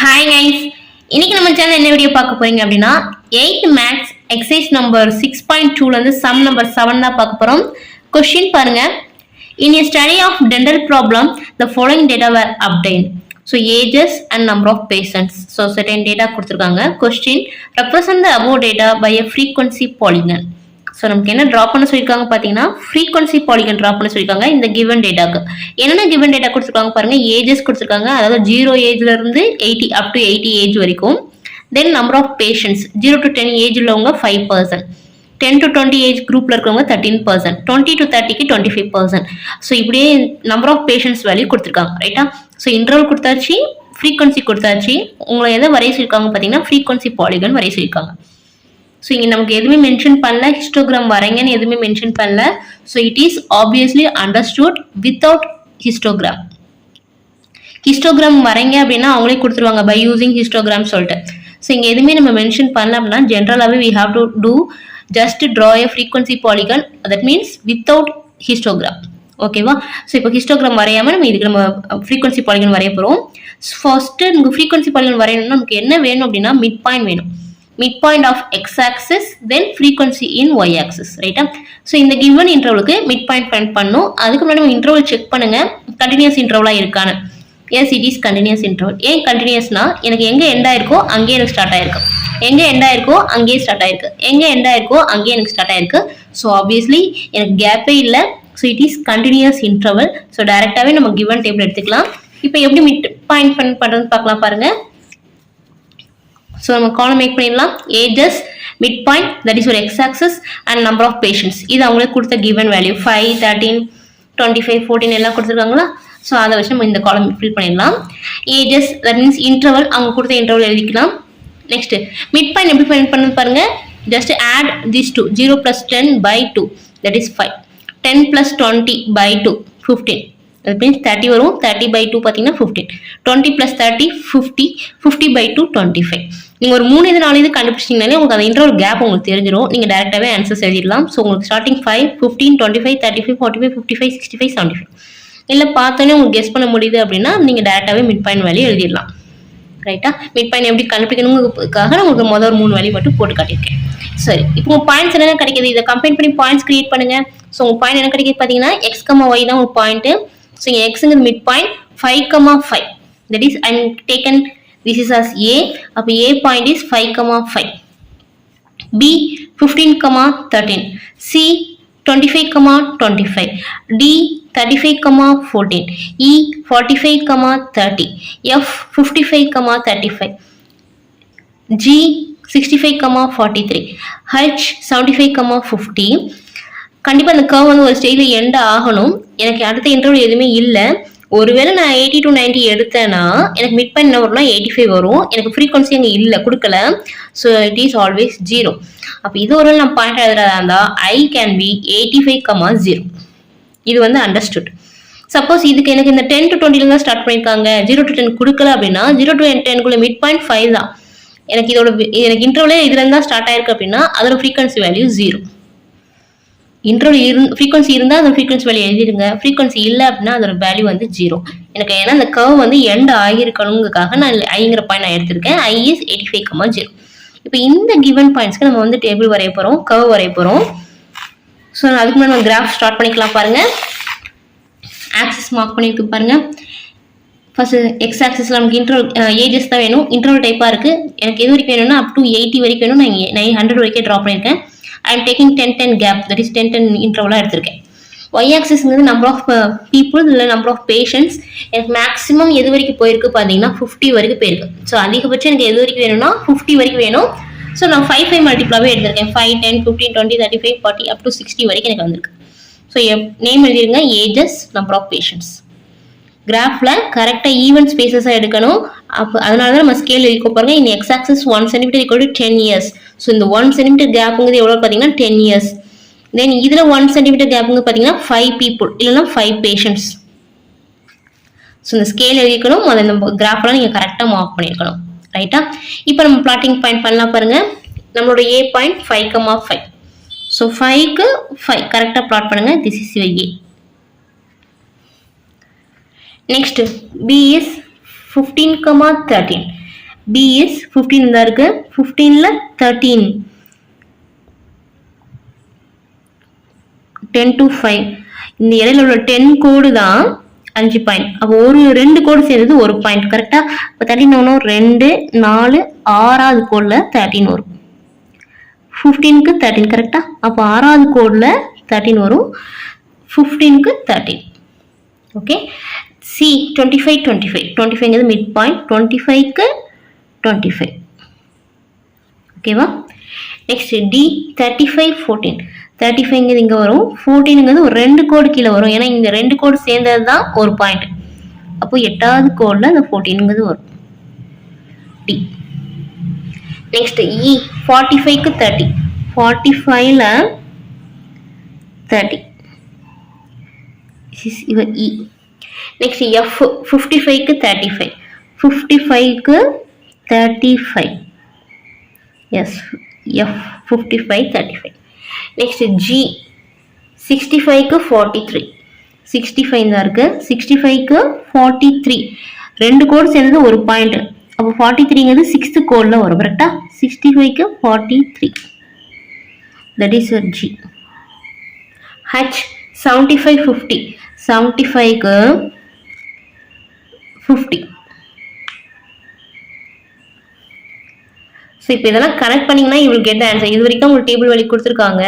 Hi guys, இன்னைக்கு நம்ம channel என்ன வீடியோ பார்க்க போறீங்க அப்படின்னா 8th மேத்ஸ் எக்ஸசைஸ் நம்பர் 6.2ல இருந்து சம் நம்பர் 7 தான் பார்க்க போறோம். கொஸ்டின் பாருங்க. In a study of dental problem, the following data were obtained. So ages and number of patients. So certain data கொடுத்திருக்காங்க. Question: represent the above data by a frequency polygon. So நமக்கு என்ன draw பண்ண சொல்லியிருக்காங்க பார்த்தீங்கன்னா frequency polygon draw பண்ண சொல்லியிருக்காங்க. இந்த given டேட்டாக்கு என்னென்ன கிவன் டேட்டா கொடுத்துருக்காங்க பாருங்க. ஏஜஸ் கொடுத்துருக்காங்க, அதாவது 0 ஏஜ்ல இருந்து 80 அப் டு 80 ஏஜ் வரைக்கும். Then number of patients 0 to 10 age உள்ளவங்க 5%, 10 to 20 ஏஜ் குரூப்ல இருக்கவங்க 13%, 20 to 30க்கு 25%. ஸோ இப்படியே நம்பர் ஆஃப் பேஷண்ட்ஸ் வேல்யூ கொடுத்துருக்காங்க. ரைட்டா? ஸோ இன்டர்வல் கொடுத்தாச்சு, ஃப்ரீக்வன்சி கொடுத்தாச்சு. உங்களை எதை வரைய சொல்லியிருக்காங்க பார்த்தீங்கன்னா ஃப்ரீக்வன்சி பாலிகன் வரைய சொல்லியிருக்காங்க. ஸோ இங்கே நமக்கு எதுவுமே மென்ஷன் பண்ணல, ஹிஸ்டோகிராம் வரைங்கன்னு எதுவுமே மென்ஷன் பண்ணல. So it is obviously understood without histogram. Histogram வரைங்க அப்படின்னா அவங்களே கொடுத்துருவாங்க பை யூசிங் ஹிஸ்டோகிராம் சொல்லிட்டு. ஸோ இங்கே எதுவுமே நம்ம மென்ஷன் பண்ணல அப்படின்னா ஜென்ரலாகவே we have to do just draw a frequency polygon, that means without histogram. ஓகேவா? ஸோ இப்போ ஹிஸ்டோகிராம் வரையாமல் நம்ம இதுக்கு நம்ம ஃப்ரீக்வன்சி பாலிகன் வரைய போகிறோம். ஃபர்ஸ்ட்டு நமக்கு ஃப்ரீக்வன்சி பாலிகன் வரையணும்னா நமக்கு என்ன வேணும் அப்படின்னா மிட் பாயிண்ட் வேணும். midpoint of x-axis, then frequency in y-axis, ரைட்டா? ஸோ இந்த given இன்டர்வலுக்கு மிட் பாயிண்ட் ஃபைண்ட் பண்ணும். அதுக்கு முன்னாடி நம்ம இன்டர்வல் செக் பண்ணுங்க, கண்டினியூஸ் இன்டர்வலாக இருக்கான்னு. Yes, it is continuous interval. ஏன் கண்டினியூஸ்னா எனக்கு எங்கே எண்ட் ஆயிருக்கோ அங்கேயே எனக்கு ஸ்டார்ட் ஆயிருக்கு, எங்கே எண்ட் ஆயிருக்கோ அங்கேயே ஸ்டார்ட் ஆயிருக்கு, எங்கே எண்ட் ஆயிருக்கோ அங்கேயே எனக்கு ஸ்டார்ட் ஆயிருக்கு. ஸோ ஆப்வியஸ்லி எனக்கு கேப்பே இல்லை. So it is continuous interval. So டைரெக்டாகவே நம்ம கிவன் டேபிள் எடுத்துக்கலாம். இப்போ எப்படி மிட் பாயிண்ட் ஃபைண்ட் பண்ணுறதுன்னு பார்க்கலாம் பாருங்க. ஸோ நம்ம காலம் மேக் பண்ணிடலாம். Ages, mid point, that is ஒரு x axis, and number of patients. இது அவங்களுக்கு கொடுத்த கிவன் வேல்யூ 5, 13, 25, 14 எல்லாம் கொடுத்துருக்காங்களா? ஸோ அதை வச்சு நம்ம இந்த காலம் ஃபில் பண்ணிடலாம். ஏஜஸ், தட் மீன்ஸ் இன்டர்வல், அவங்க கொடுத்த இன்டர்வல் எழுதிக்கலாம். நெக்ஸ்ட் மிட் பாயிண்ட் எப்படி ஃபைண்ட் பண்ணு பாருங்க. Just add this 2, 0 + 10 by 2, that is 5, 10 + 20 by 2, 15. அது மீன்ஸ் 30 வரும். 30 by 2 பார்த்தீங்கன்னா 15, 20 + 30 50, 50 by 2 25. நீங்கள் ஒரு 3 இது 4 இது கண்டுபிடிச்சிங்கனாலே உங்களுக்கு அந்த இன்டர்வல் கேப் உங்களுக்கு தெரிஞ்சிடும். நீங்கள் டேரெக்டாகவே ஆன்சர்ஸ் எழுதிடலாம். ஸோ உங்களுக்கு ஸ்டார்டிங் 5, 15, 25, 35, 45, 55, 65, 75. இல்லை பார்த்தோன்னே உங்களுக்கு கெஸ் பண்ண முடியுது அப்படின்னா நீங்கள் டேரெக்டாகவே மிட் பாயிண்ட் வேல்யூ எழுதிடலாம். ரைட்டா? மிட் பாயிண்ட் எப்படி கண்டுபிடிக்கணுங்கிறதுக்காக நான் உங்களுக்கு முதல் 3 வேல்யூ மட்டும் போட்டு காட்டியிருக்கேன். சரி, இப்போ உங்கள் பாயிண்ட்ஸ் என்ன கிடைக்கிது, இதை கம்பைன் பண்ணி பாயிண்ட்ஸ் கிரியேட் பண்ணுங்க. ஸோ உங்கள் பாயிண்ட் என்ன கிடைக்கிது பார்த்தீங்கன்னா x, y தான் ஒரு பாயிண்ட்டு. ஸோ இங்கே எக்ஸுங்கிறது mid point 5, 5. That is I taken this is as a. அப்போ a point is 5, 5. b 15, 13. c 25, 25. d 35, 14. e 45, 30. f 55, 35. g 65, 43. h 75, 50. கண்டிப்பாக அந்த கர்வ் வந்து ஒரு ஸ்டேஜில் எண்ட் ஆகணும். எனக்கு அடுத்த இன்டர்வல் எதுவுமே இல்லை. ஒருவேளை நான் 80 to 90 எடுத்தேன்னா எனக்கு மிட் பாயிண்ட் என்ன வரும்னா 85 வரும். எனக்கு ஃப்ரீக்வன்சி அங்கே இல்லை, கொடுக்கல. So it is always 0. அப்போ இது ஒரு நான் பாயிண்ட் எழுதுறதா இருந்தால் ஐ கேன் பி 85, 0. இது வந்து அண்டர்ஸ்டுட். சப்போஸ் இதுக்கு எனக்கு இந்த 10 to 20 தான் ஸ்டார்ட் பண்ணியிருக்காங்க, 0 to 10 கொடுக்கல அப்படின்னா 0 to 10 மிட் பாயிண்ட் 5 தான். எனக்கு எனக்கு இன்டர்வலே இதுலேருந்து தான் ஸ்டார்ட் ஆயிருக்கு அப்படின்னா அதோட ஃப்ரீக்வன்சி வேல்யூ 0. இன்டர்வல் ஃப்ரீக்வன்சி இருந்தால் அந்த ஃப்ரீக்வன்சி வேல்யூ எழுதிடுங்க. ஃப்ரீக்வன்சி இல்லை அப்படின்னா அதோட வேல்யூ வந்து 0. எனக்கு ஏன்னா அந்த கர்வ் வந்து எண்ட் ஆகியிருக்கணுங்கிறதுக்காக நான் ஐங்கிற பாயிண்ட் நான் எடுத்திருக்கேன். ஐ இஸ் 85, 0. இப்போ இந்த கிவன் பாயிண்ட்ஸ்க்கு நம்ம வந்து டேபிள் வரைய போகிறோம், கர்வ் வரைய போகிறோம். ஸோ அதுக்கு முன்னாடி நம்ம கிராஃப் ஸ்டார்ட் பண்ணிக்கலாம் பாருங்கள். ஆக்சிஸ் மார்க் பண்ணியிருக்கு பாருங்கள். ஃபர்ஸ்ட் எக்ஸ் ஆக்சிஸில் நமக்கு இன்டர்வல் ஏஜஸ் தான் வேணும். இன்டர்வல் டைப்பாக இருக்குது. எனக்கு எது வரைக்கும் வேணும்னா அப் டு 80 வரைக்கும் வேணும். நான் 100 வரைக்கும் ட்ரா பண்ணியிருக்கேன். I am taking 10 gap, that is 10 interval எடுத்திருக்கேன். y axis number of people இல்லை நம்பர் ஆஃப் பேஷண்ட்ஸ். எனக்கு மேக்ஸிமம் எது வரைக்கும் போயிருக்கு பார்த்தீங்கன்னா 50 வரைக்கும் போயிருக்கு. ஸோ அதிகபட்சம் எனக்கு எது வரைக்கும் வேணும்னா 50 வரைக்கும் வேணும். ஸோ நான் 5 மல்டிப்ளாவே எடுத்திருக்கேன். 5, 10, 15, 20, 35, 40 அப் டு 60 வரைக்கும் எனக்கு வந்திருக்கு. ஸோ நேம் எழுதிருங்க, ஏஜஸ், நம்பர் ஆஃப் பேஷண்ட்ஸ். கிராஃபில் கரெக்டாக ஈவன் ஸ்பேசஸாக எடுக்கணும். அப்போ அதனால தான் நம்ம ஸ்கேல் எழுதிக்க பாருங்க. இந்த X axis 1 cm = 10 years. So இந்த 1 cm கேப்புங்கிறது எவ்வளோ பார்த்தீங்கன்னா 10 years. தென் இதில் 1 cm கேப்புங்க பார்த்தீங்கன்னா 5 people இல்லைன்னா 5 patients. ஸோ இந்த ஸ்கேல் எழுதிக்கணும். அதை நம்ம கிராஃப்லாம் நீங்கள் கரெக்டாக மார்க் பண்ணியிருக்கணும். ரைட்டா? இப்போ நம்ம பிளாட்டிங் பாயிண்ட் பண்ணலாம் பாருங்கள். நம்மளோட ஏ பாயிண்ட் 5, 5. ஸோ 5க்கு 5 கரெக்டாக பிளாட் பண்ணுங்கள். This is your A. Next, B is 15, 13. B is 15 தான் இருக்கு. 15ல 13 10 to 5 இந்த இடையில உள்ள 10 கோடு தான் 5 பாயிண்ட். அப்போ ஒரு 2 கோடு சேர்ந்தது ஒரு பாயிண்ட். கரெக்டா? இப்போ 13 வரும் 2 4 6வது கோடில் 13 வரும். 15க்கு 13 கரெக்டா? அப்போ 6வது கோடில் 13 வரும். 15க்கு 13. ஓகே. C 25 25 25ங்கிறது மிட் பாயிண்ட். 25க்கு 25. ஓகேவா? நெக்ஸ்ட் D 35 14 35ங்கிறது இங்கே வரும். 14ங்கிறது ஒரு 2 கோடு கீழே வரும். ஏன்னா இந்த 2 கோடு சேர்ந்தது தான் ஒரு பாயிண்ட். அப்போ 8வது கோடில் இந்த 14ங்கிறது வரும். D. நெக்ஸ்ட் E 45க்கு 30 45ல 30 இவர் E. நெக்ஸ்ட் F 55க்கு 35 55க்கு 35 எஸ் F 55 35. நெக்ஸ்ட் G 65க்கு 43 65 தான் இருக்கு. 65க்கு 43 2 கோடு சேர்ந்தது ஒரு பாயிண்ட். அப்போ 43ங்கிறது 6th கோடில் வரும். கரெக்டா? 65க்கு 43 that is G. H 75 50 75க்கு 50. So இப்போ இதெல்லாம் கனெக்ட் பண்ணிங்கன்னா you will get the answer. இது வரைக்கும் உங்களுக்கு டேபிள் வழி கொடுத்துருக்காங்க.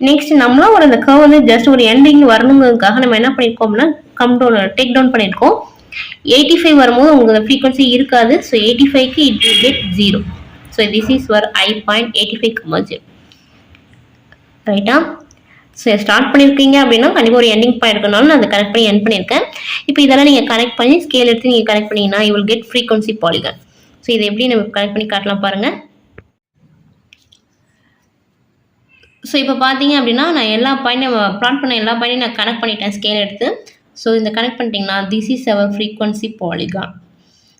நெக்ஸ்ட் நம்மளும் அந்த கர்வ் வந்து ஜஸ்ட் ஒரு எண்டிங் வரணுங்கிறதுக்காக நம்ம என்ன பண்ணியிருக்கோம் அப்படின்னா டேக் டவுன் பண்ணியிருக்கோம். 85 வரும்போது உங்களுக்கு ஃப்ரீக்வன்சி இருக்காது. ஸோ 85க்கு it will get 0. So this is where I point 85, 0 ரைட்டா? ஸோ ஸ்டார்ட் பண்ணியிருக்கீங்க அப்படின்னா கண்டிப்பாக ஒரு எண்டிங் பாயிண்ட் இருக்கனாலும் நான் அதை கனெக்ட் பண்ணி எண்ட் பண்ணியிருக்கேன். இப்போ இதெல்லாம் நீங்கள் கனெக்ட் பண்ணி ஸ்கேல் எடுத்து நீங்கள் கனெக்ட் பண்ணிங்கன்னா you will get frequency polygon. So இதை எப்படி நம்ம கனெக்ட் பண்ணி காட்டலாம் பாருங்கள். ஸோ இப்போ பார்த்தீங்க அப்படின்னா நான் எல்லா பாயிண்ட்டையும் ப்ளாட் பண்ண எல்லா பாயிண்ட்டையும் நான் கனெக்ட் பண்ணிட்டேன் ஸ்கேல் எடுத்து. ஸோ இந்த கனெக்ட் பண்ணிட்டீங்கன்னா this is our frequency polygon.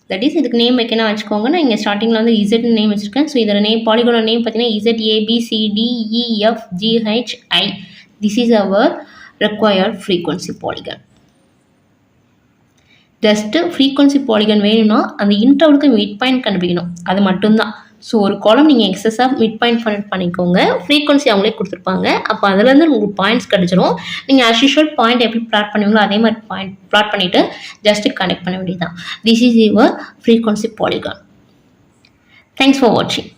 That is இதுக்கு நேம் வைக்கணும் வச்சுக்கோங்க. நான் இங்கே ஸ்டார்டிங்கில் வந்து இசட்னு நேம் வச்சுருக்கேன். ஸோ இதோட நேம் பாலிகானோட நேம் பார்த்தீங்கன்னா ZABCDEFGHI. This is our required frequency polygon. Just frequency polygon வேணும்னா அந்த இன்டர்வலுக்கு மிட் பாயிண்ட் கண்டுபிடிக்கணும். அது மட்டும்தான். ஸோ ஒரு காலம் நீங்கள் எக்ஸஸாக மிட் பாயிண்ட் பண்ணிக்கோங்க. ஃப்ரீக்வன்சி அவங்களே கொடுத்துருப்பாங்க. அப்போ அதுலேருந்து உங்களுக்கு பாயிண்ட்ஸ் கிடச்சிரும். நீங்கள் ஆஸ் யூஷுவல் பாயிண்ட் எப்படி ப்ளாட் பண்ணுவீங்களோ அதே மாதிரி பாயிண்ட் ப்ளாட் பண்ணிவிட்டு ஜஸ்ட்டு கனெக்ட் பண்ண வேண்டியதுதான். This is your frequency polygon. Thanks for வாட்சிங்.